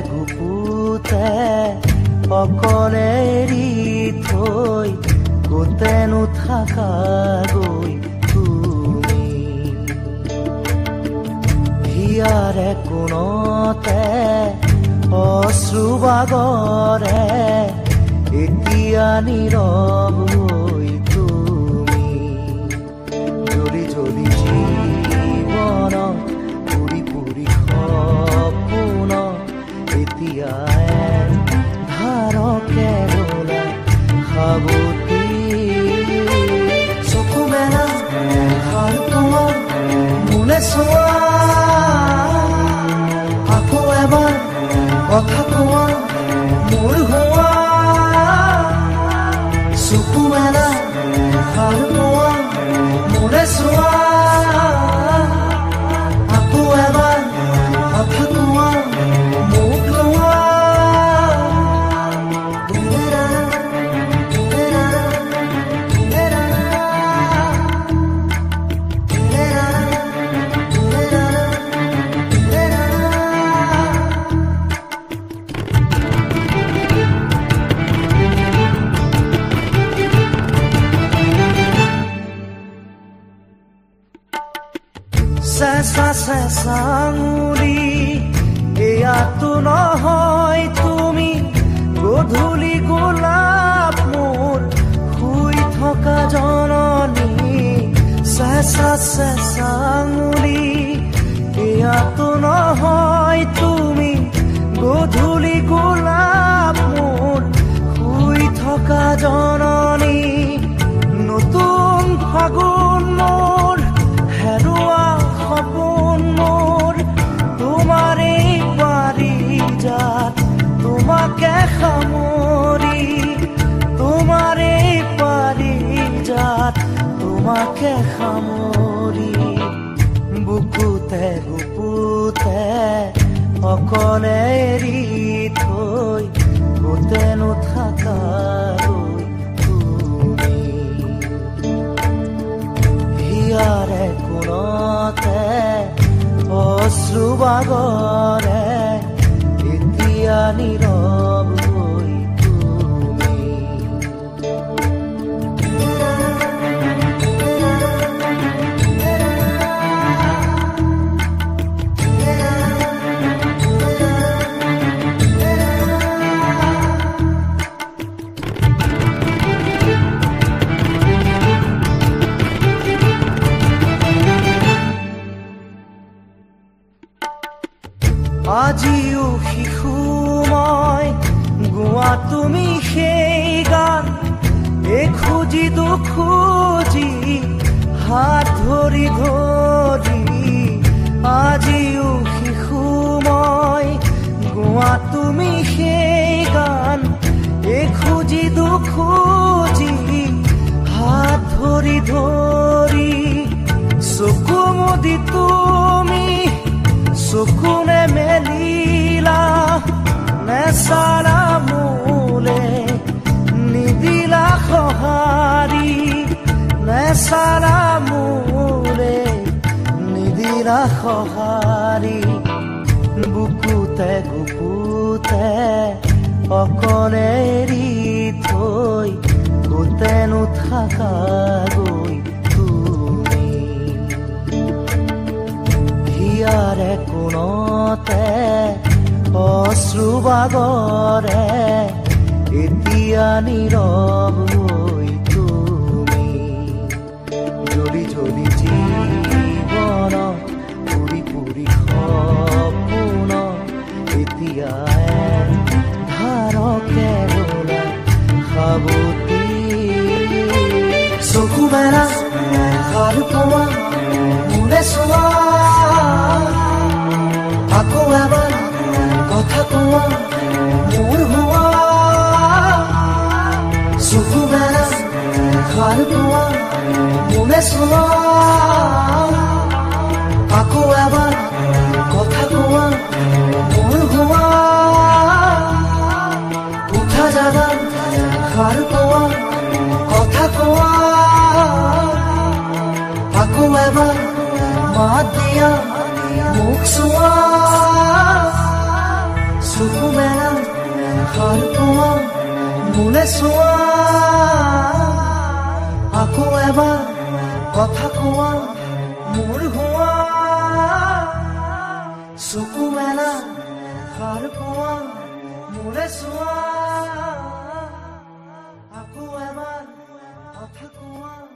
গুপুতে অকলে এৰি থৈ কোতেনো থাকাগৈ তুমি হিয়াৰে কোণতে অশ্ৰুবাগৰে এতিয়া নীৰৱ হৈ তুমি জ্বলি জ্বলি জীৱন পুৰি পুৰি সপোন এতিয়া ধাৰকে নোলাই সাৱতি চকু মেলা ভাল পোৱা মোলে চোৱা আকৌ এবাৰ কথা কোৱা মোৰ হোৱা চকু মেলা ভাল পোৱা মোলে চোৱা আকৌ এবাৰ কথা কোৱা মোক লোৱা চেঁচা আঙুলি এয়াতো নহয় তুমি গধূলি গোলাপ মোৰ শুই থকা জননী চেঁচা আঙুলি এয়াতো নহয় তুমি গধূলি গোলাপ মোৰ শুই থকা জননী নতুন ফাগুন মোৰ হেৰুৱা সপোন মোৰ তোমাৰে পাৰিজাত তোমাকে সামৰি তোমাৰে পাৰিজাত তোমাকে সামৰি বুকুতে গুপুতে অকলে এৰি থৈ কোতেনো থাকাগৈ তুমি হিয়াৰে কোণতে অশ্ৰুবাগৰে এতিয়া নীৰৱ হৈ তুমি আজিও শিশু মই গোৱা তুমি সেই গান এখুজি দুখুজি হাত ধৰি ধৰি আজিও শিশু মই গোৱা তুমি সেই গান এখুজি দুখুজি হাত ধৰি ধৰি চকু মুদি তুমি চকুনে মেলিলা নেচাৰা মোলে নিদিলা সঁহাৰি নেচাৰা মোলে নিদিলা সঁহাৰি বুকুতে গুপুতে অকলে এৰি থৈ কোতেনো থাকাগৈ তুমি হিয়াৰে কোণতে অশ্ৰুবাগৰে এতিয়া নীৰৱ হৈ তুমি জ্বলি জ্বলি জীৱন পুৰি পুৰি সপোন এতিয়া ধাৰকে নোলাই সাৱতি চকু মেলা ভাল পোৱা মোলে চোৱা আকৌ এবাৰ কথা কোৱা মোৰ হোৱা চকু মেলা ভাল পোৱা মোলে চোৱা আকৌ এবাৰ কথা কোৱা মোৰ হোৱা উঠা জাগা ভাল পোৱা কথা কোৱা আকৌ এবাৰ মাত দিয়া মুখ চোৱা এষাৰ কোৱা মোলে চোৱা আকৌ এবাৰ কথা কোৱা মোৰ হোৱা চকু মেলা এষাৰ কোৱা মোলে চোৱা আকৌ এবাৰ কথা কোৱা